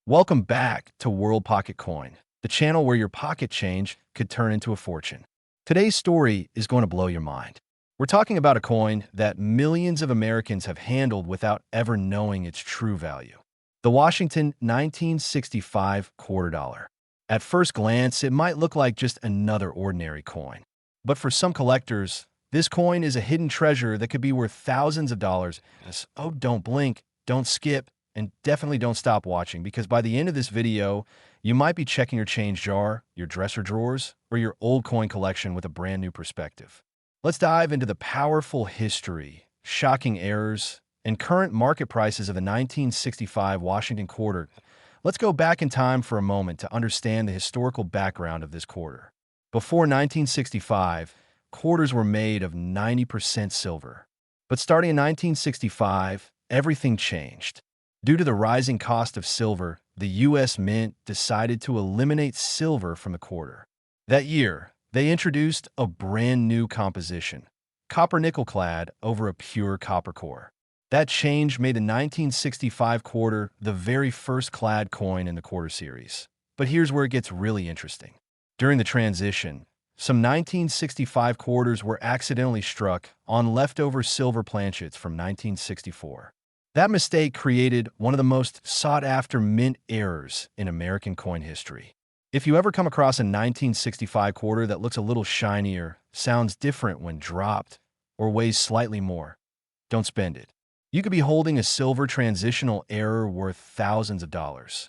Welcome back to World Pocket Coin, the channel where your pocket change could turn into a fortune. Today's story is going to blow your mind. We're talking about a coin that millions of Americans have handled without ever knowing its true value. The Washington 1965 quarter dollar. At first glance, it might look like just another ordinary coin. But for some collectors, this coin is a hidden treasure that could be worth thousands of dollars. Oh, don't blink, don't skip, and definitely don't stop watching, because by the end of this video, you might be checking your change jar, your dresser drawers, or your old coin collection with a brand new perspective. Let's dive into the powerful history, shocking errors, and current market prices of the 1965 Washington quarter. Let's go back in time for a moment to understand the historical background of this quarter. Before 1965, quarters were made of 90% silver. But starting in 1965, everything changed. Due to the rising cost of silver, the U.S. Mint decided to eliminate silver from the quarter. That year, they introduced a brand new composition, copper-nickel clad over a pure copper core. That change made the 1965 quarter the very first clad coin in the quarter series. But here's where it gets really interesting. During the transition, some 1965 quarters were accidentally struck on leftover silver planchets from 1964. That mistake created one of the most sought-after mint errors in American coin history. If you ever come across a 1965 quarter that looks a little shinier, sounds different when dropped, or weighs slightly more, don't spend it. You could be holding a silver transitional error worth thousands of dollars.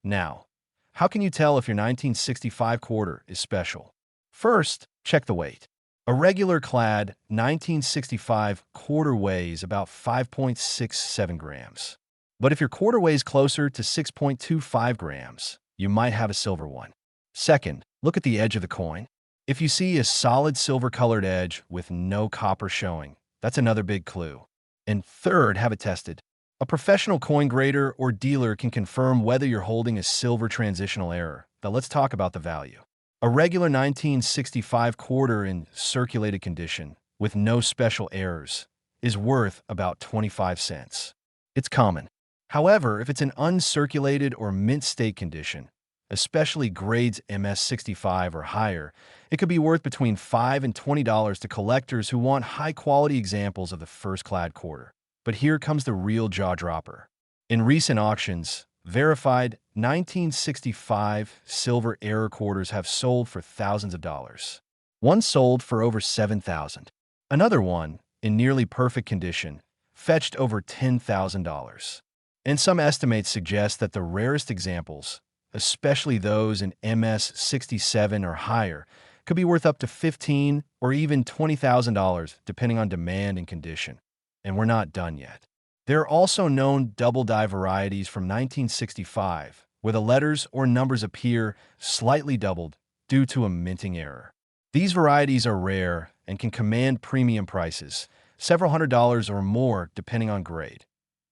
Now, how can you tell if your 1965 quarter is special? First, check the weight. A regular clad 1965 quarter weighs about 5.67 grams. But if your quarter weighs closer to 6.25 grams, you might have a silver one. Second, look at the edge of the coin. If you see a solid silver-colored edge with no copper showing, that's another big clue. And third, have it tested. A professional coin grader or dealer can confirm whether you're holding a silver transitional error. Now let's talk about the value. A regular 1965 quarter in circulated condition, with no special errors, is worth about 25 cents. It's common. However, if it's an uncirculated or mint state condition, especially grades MS65 or higher, it could be worth between $5 and $20 to collectors who want high-quality examples of the first clad quarter. But here comes the real jaw-dropper. In recent auctions, verified 1965 silver error quarters have sold for thousands of dollars. One sold for over $7,000. Another one, in nearly perfect condition, fetched over $10,000. And some estimates suggest that the rarest examples, especially those in MS67 or higher, could be worth up to $15,000 or even $20,000 depending on demand and condition. And we're not done yet. There are also known double-die varieties from 1965, where the letters or numbers appear slightly doubled due to a minting error. These varieties are rare and can command premium prices, several $100s or more depending on grade.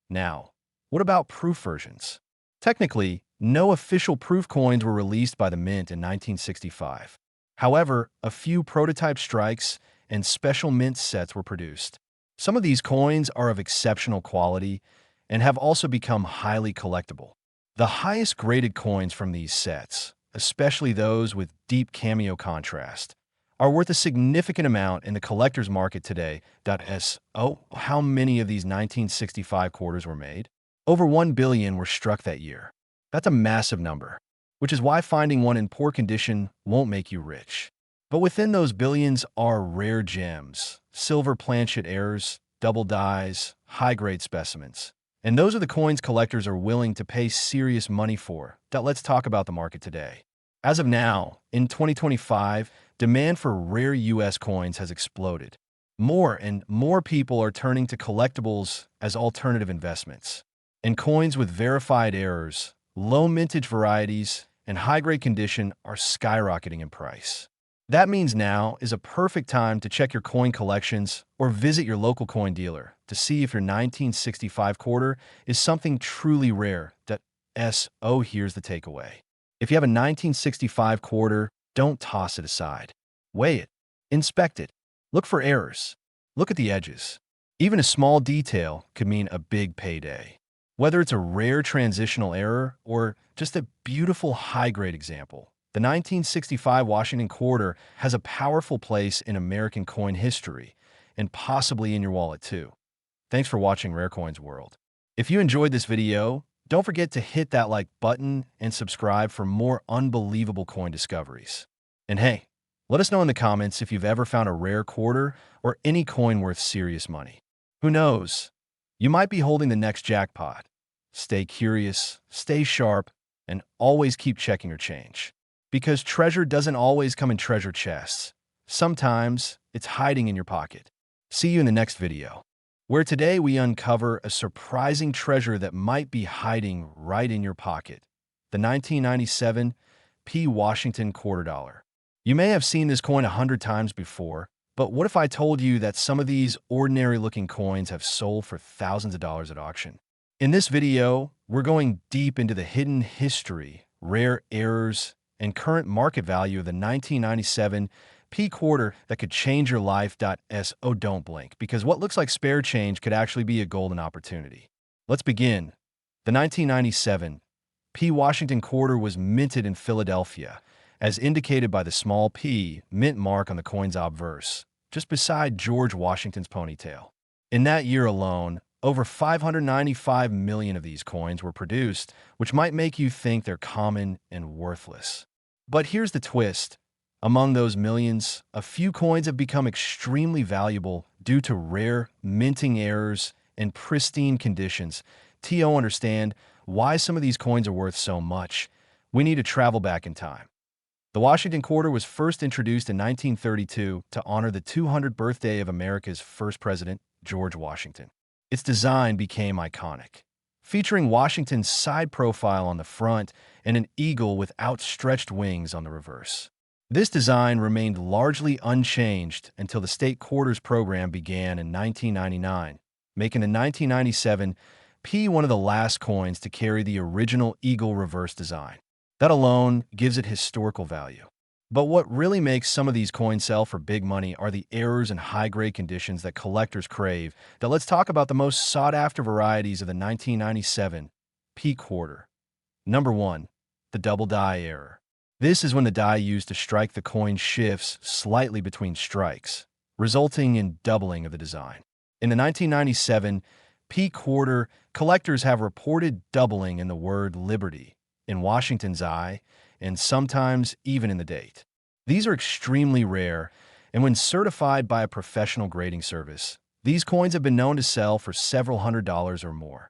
Now, what about proof versions? Technically, no official proof coins were released by the Mint in 1965. However, a few prototype strikes and special mint sets were produced. Some of these coins are of exceptional quality and have also become highly collectible. The highest graded coins from these sets, especially those with deep cameo contrast, are worth a significant amount in the collector's market today. How many of these 1965 quarters were made? Over 1 billion were struck that year. That's a massive number, which is why finding one in poor condition won't make you rich. But within those billions are rare gems, Silver Planchet Errors, double dies, high-grade specimens. And those are the coins collectors are willing to pay serious money for. Let's talk about the market today. As of now, in 2025, demand for rare U.S. coins has exploded. More and more people are turning to collectibles as alternative investments. And coins with verified errors, low mintage varieties, and high-grade condition are skyrocketing in price. That means now is a perfect time to check your coin collections or visit your local coin dealer to see if your 1965 quarter is something truly rare. Here's the takeaway. If you have a 1965 quarter, don't toss it aside. Weigh it. Inspect it. Look for errors. Look at the edges. Even a small detail could mean a big payday. Whether it's a rare transitional error or just a beautiful high-grade example, the 1965 Washington quarter has a powerful place in American coin history and possibly in your wallet too. Thanks for watching Rare Coins World. If you enjoyed this video, don't forget to hit that like button and subscribe for more unbelievable coin discoveries. And hey, let us know in the comments if you've ever found a rare quarter or any coin worth serious money. Who knows? You might be holding the next jackpot. Stay curious, stay sharp, and always keep checking your change. Because treasure doesn't always come in treasure chests. Sometimes it's hiding in your pocket. See you in the next video, where today we uncover a surprising treasure that might be hiding right in your pocket. The 1997 P. Washington quarter dollar. You may have seen this coin 100 times before, but what if I told you that some of these ordinary-looking coins have sold for thousands of dollars at auction? In this video, we're going deep into the hidden history, rare errors, and current market value of the 1997 P quarter that could change your life. So don't blink, because what looks like spare change could actually be a golden opportunity. Let's begin. The 1997 P Washington quarter was minted in Philadelphia, as indicated by the small P mint mark on the coin's obverse, just beside George Washington's ponytail. In that year alone, over 595 million of these coins were produced, which might make you think they're common and worthless. But here's the twist. Among those millions, a few coins have become extremely valuable due to rare minting errors and pristine conditions. To understand why some of these coins are worth so much, we need to travel back in time. The Washington quarter was first introduced in 1932 to honor the 200th birthday of America's first president, George Washington. Its design became iconic, featuring Washington's side profile on the front and an eagle with outstretched wings on the reverse. This design remained largely unchanged until the state quarters program began in 1999, making the 1997 P one of the last coins to carry the original eagle reverse design. That alone gives it historical value. But what really makes some of these coins sell for big money are the errors and high-grade conditions that collectors crave. Now let's talk about the most sought-after varieties of the 1997 P quarter. Number 1. The double die error. This is when the die used to strike the coin shifts slightly between strikes, resulting in doubling of the design. In the 1997 P quarter, collectors have reported doubling in the word liberty, in Washington's eye, and sometimes even in the date. These are extremely rare, and when certified by a professional grading service, these coins have been known to sell for several $100s or more.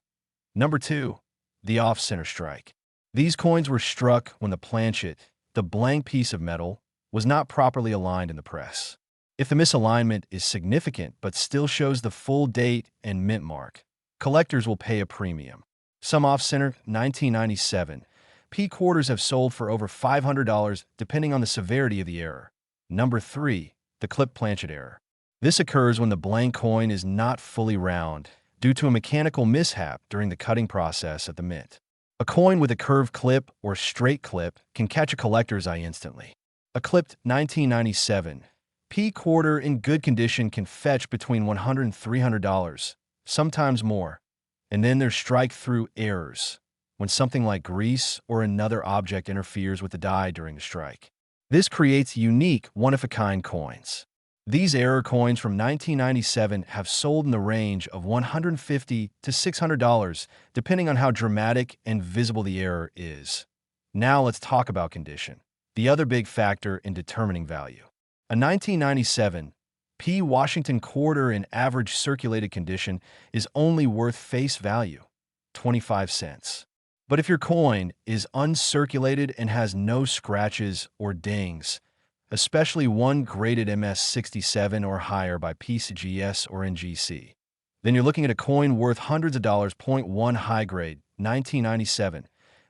Number 2. The off-center strike. These coins were struck when the planchet, the blank piece of metal, was not properly aligned in the press. If the misalignment is significant but still shows the full date and mint mark, collectors will pay a premium. Some off-center 1997 P quarters have sold for over $500 depending on the severity of the error. Number 3. The Silver Planchet Error. This occurs when the blank coin is not fully round due to a mechanical mishap during the cutting process at the mint. A coin with a curved clip or straight clip can catch a collector's eye instantly. A clipped 1997 P quarter in good condition can fetch between $100 and $300, sometimes more. And then there's strike-through errors, when something like grease or another object interferes with the die during the strike. This creates unique, one-of-a-kind coins. These error coins from 1997 have sold in the range of $150 to $600, depending on how dramatic and visible the error is. Now let's talk about condition, the other big factor in determining value. A 1997 P Washington quarter in average circulated condition is only worth face value, 25 cents. But if your coin is uncirculated and has no scratches or dings, especially one graded MS67 or higher by PCGS or NGC, then you're looking at a coin worth hundreds of dollars. 1 high grade, 1997.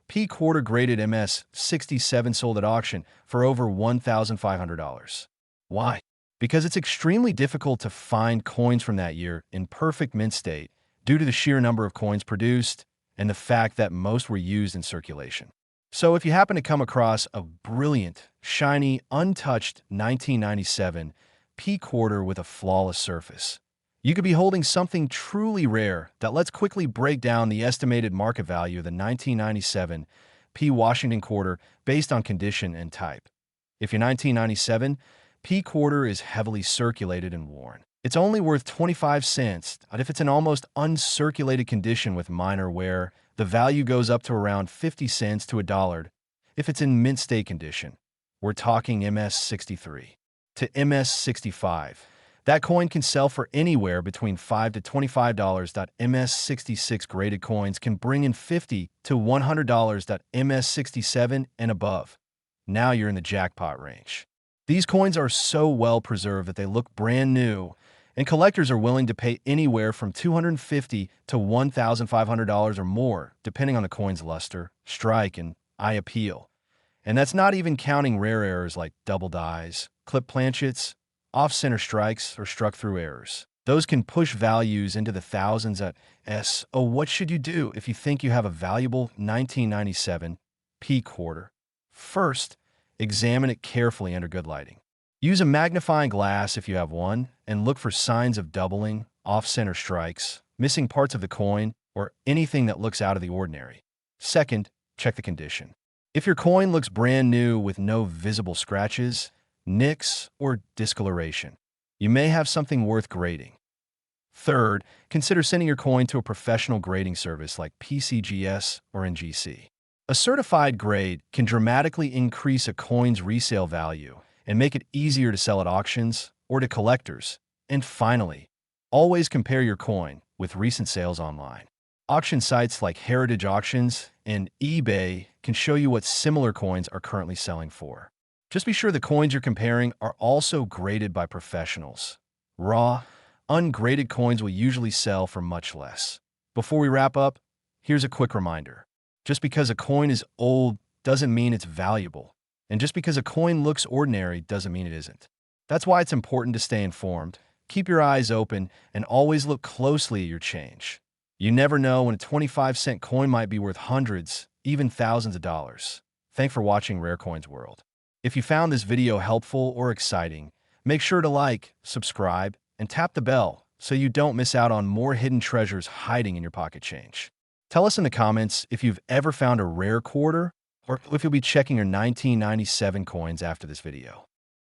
P quarter graded MS67 sold at auction for over $1,500. Why? Because it's extremely difficult to find coins from that year in perfect mint state due to the sheer number of coins produced and the fact that most were used in circulation. So if you happen to come across a brilliant, shiny, untouched 1997 P quarter with a flawless surface, You could be holding something truly rare that let's quickly break down the estimated market value of the 1997 P Washington quarter based on condition and type. If your 1997 P quarter is heavily circulated and worn, it's only worth 25 cents, but if it's in almost uncirculated condition with minor wear, the value goes up to around 50 cents to $1. If it's in mint state condition, we're talking MS63 to MS65. That coin can sell for anywhere between $5 to $25. MS66 graded coins can bring in $50 to $100. MS67 and above. Now you're in the jackpot range. These coins are so well preserved that they look brand new, and collectors are willing to pay anywhere from $250 to $1,500 or more, depending on the coin's luster, strike, and eye appeal. And that's not even counting rare errors like double dies, clip planchets, off-center strikes, or struck-through errors. Those can push values into the thousands at S. Oh, what should you do if you think you have a valuable 1997 P quarter? First, examine it carefully under good lighting. Use a magnifying glass if you have one, and look for signs of doubling, off-center strikes, missing parts of the coin, or anything that looks out of the ordinary. Second, check the condition. If your coin looks brand new with no visible scratches, nicks, or discoloration, you may have something worth grading. Third, consider sending your coin to a professional grading service like PCGS or NGC. A certified grade can dramatically increase a coin's resale value and make it easier to sell at auctions or to collectors. And finally, always compare your coin with recent sales online. Auction sites like Heritage Auctions and eBay can show you what similar coins are currently selling for. Just be sure the coins you're comparing are also graded by professionals. Raw, ungraded coins will usually sell for much less. Before we wrap up, here's a quick reminder. Just because a coin is old doesn't mean it's valuable. And just because a coin looks ordinary doesn't mean it isn't. That's why it's important to stay informed, keep your eyes open, and always look closely at your change. You never know when a 25-cent coin might be worth hundreds, even thousands of dollars. Thanks for watching Rare Coins World. If you found this video helpful or exciting, make sure to like, subscribe, and tap the bell so you don't miss out on more hidden treasures hiding in your pocket change. Tell us in the comments if you've ever found a rare quarter or if you'll be checking your 1997 coins after this video.